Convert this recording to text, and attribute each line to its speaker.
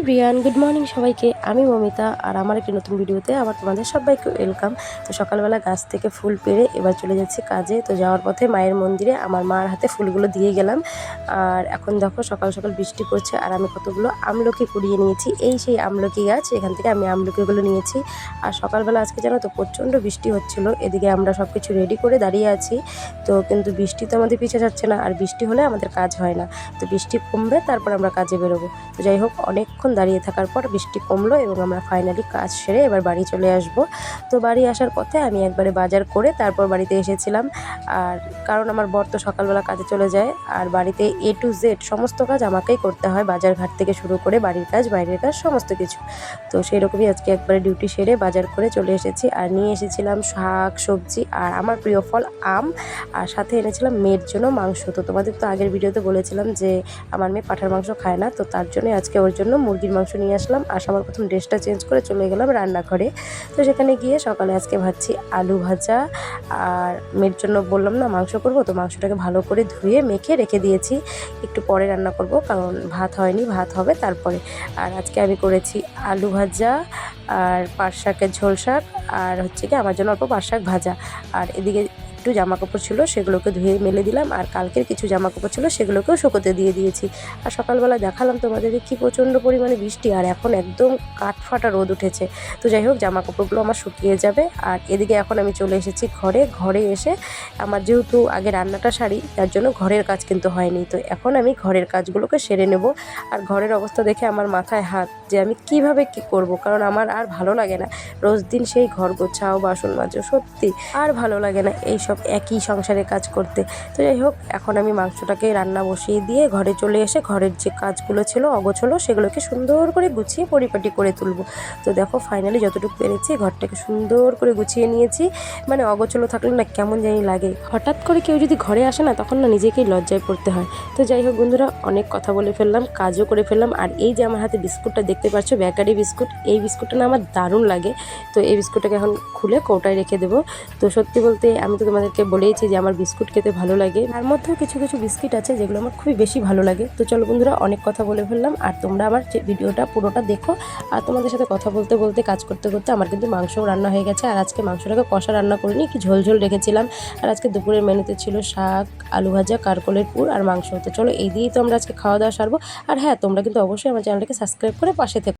Speaker 1: Everyone, good morning সবাইকে। আমি মমিতা আর আমার একটি নতুন ভিডিওতে আবার তোমাদের সবাইকে ওয়েলকাম। তো সকালবেলা গাছ থেকে ফুল পেড়ে এবার চলে যাচ্ছি কাজে। তো যাওয়ার পথে মায়ের মন্দিরে আমার মার হাতে ফুলগুলো দিয়ে গেলাম। আর এখন দেখো সকাল সকাল বৃষ্টি পড়ছে আর আমি কতগুলো আমলকি কুড়িয়ে নিয়েছি। এই সেই আমলকি গাছ, এখান থেকে আমি আমলকিগুলো নিয়েছি। আর সকালবেলা আজকে জানো তো প্রচণ্ড বৃষ্টি হচ্ছিলো। এদিকে আমরা সব কিছু রেডি করে দাঁড়িয়ে আছি, তো কিন্তু বৃষ্টি তো আমাদের পিছিয়ে যাচ্ছে না, আর বৃষ্টি হলে আমাদের কাজ হয় না। তো বৃষ্টি কমবে তারপর আমরা কাজে বেরোবো। তো যাই হোক, অনেকক্ষণ দাঁড়িয়ে থাকার পর বৃষ্টি কমলো এবং আমরা ফাইনালি কাজ সেরে এবার বাড়ি চলে আসব। তো বাড়ি আসার পথে আমি একবারে বাজার করে তারপর বাড়িতে এসেছিলাম। আর কারণ আমার বর তো সকালবেলা কাজে চলে যায়, আর বাড়িতে A to Z সমস্ত কাজ আমাকেই করতে হয়, বাজার ঘাট থেকে শুরু করে বাড়ির কাজ বাইরের কাজ সমস্ত কিছু। তো সেই রকমই আজকে একবারে ডিউটি সেরে বাজার করে চলে এসেছি। আর নিয়ে এসেছিলাম শাক সবজি আর আমার প্রিয় ফল আম, আর সাথে এনেছিলাম মেয়ের জন্য মাংস। তো তোমাদের তো আগের ভিডিওতে বলেছিলাম যে আমার মেয়ে পাঁঠার মাংস খায় না, তো তার জন্য আজকে ওর জন্য মুরগির মাংস নিয়ে আসলাম। আর সবার প্রথম ড্রেসটা চেঞ্জ করে চলে গেলাম রান্নাঘরে। তো সেখানে গিয়ে সকালে আজকে ভাজছি আলু ভাজা, আর মেয়ের জন্য বললাম না মাংস করব, তো মাংসটাকে ভালো করে ধুয়ে মেখে রেখে দিয়েছি, একটু পরে রান্না করব কারণ ভাত হয়নি, ভাত হবে তারপরে। আর আজকে আমি করেছি আলু ভাজা আর পাট শাকের ঝোল শাক, আর হচ্ছে কি আমার জন্য অল্প পাট শাক ভাজা। আর এদিকে একটু জামা কাপড় ছিল সেগুলোকে ধুয়ে মেলে দিলাম, আর কালকের কিছু জামা কাপড় ছিল সেগুলোকেও শুকোতে দিয়ে দিয়েছি। আর সকালবেলা দেখালাম তোমাদেরকে কি প্রচণ্ড পরিমাণে বৃষ্টি, আর এখন একদম কাঠফাটা রোদ উঠেছে। তো যাই হোক, জামা কাপড়গুলো আমার শুকিয়ে যাবে। আর এদিকে এখন আমি চলে এসেছি ঘরে এসে আমার যেহেতু আগে রান্নাটা সারি, তার জন্য ঘরের কাজ কিন্তু হয়নি। তো এখন আমি ঘরের কাজগুলোকে সেরে নেব। আর ঘরের অবস্থা দেখে আমার মাথায় হাত যে আমি কিভাবে কি করব, কারণ আমার আর ভালো লাগে না রোজ দিন সেই ঘর গোছাও বাসন মাজো, সত্যি আর ভালো লাগে না এইসব একই সংসারের কাজ করতে। তো যাই হোক, এখন আমি মাংসটাকে রান্না বসিয়ে দিয়ে ঘরে চলে এসে ঘরের যে কাজগুলো ছিল অগোছলো সেগুলোকে সুন্দর করে গুছিয়ে পরিপাটি করে তুলব। তো দেখো ফাইনালি যতটুকু পেরেছি ঘরটাকে সুন্দর করে গুছিয়ে নিয়েছি। মানে অগোছলো থাকলে না কেমন জানি লাগে, হঠাৎ করে কেউ যদি ঘরে আসে না তখন না নিজেকেই লজ্জায় পড়তে হয়। তো যাই হোক বন্ধুরা, অনেক কথা বলে ফেললাম, কাজও করে ফেললাম। আর এই যে আমার হাতে বিস্কুটটা দেখতে পাচ্ছ, বেকারি বিস্কুট, এই বিস্কুটটা না আমার দারুণ লাগে। তো এই বিস্কুটটাকে এখন খুলে কৌটায় রেখে দেবো। তো সত্যি বলতে আমি তো তোমাদেরকে বলেইছি যে আমার বিস্কুট খেতে ভালো লাগে, তার মধ্যেও কিছু কিছু বিস্কিট আছে যেগুলো আমার খুবই বেশি ভালো লাগে। তো চলো বন্ধুরা, অনেক কথা বলে ফেললাম, আর তোমরা আমার ভিডিওটা পুরোটা দেখো। আর তোমাদের সাথে কথা বলতে বলতে কাজ করতে করতে আমার কিন্তু মাংসও রান্না হয়ে গেছে। আর আজকে মাংসটাকে কষা রান্না করিনি, কি ঝোল ঝোল রেখেছিলাম। আর আজকে দুপুরের মেনুতে ছিল শাক, আলু ভাজা, কারকলের পুর আর মাংস। তো চলো এই দিয়েই তো আমরা আজকে খাওয়া দাওয়া সারবো। আর হ্যাঁ, তোমরা কিন্তু অবশ্যই আমার চ্যানেলটাকে সাবস্ক্রাইব করে পাশে থেকো।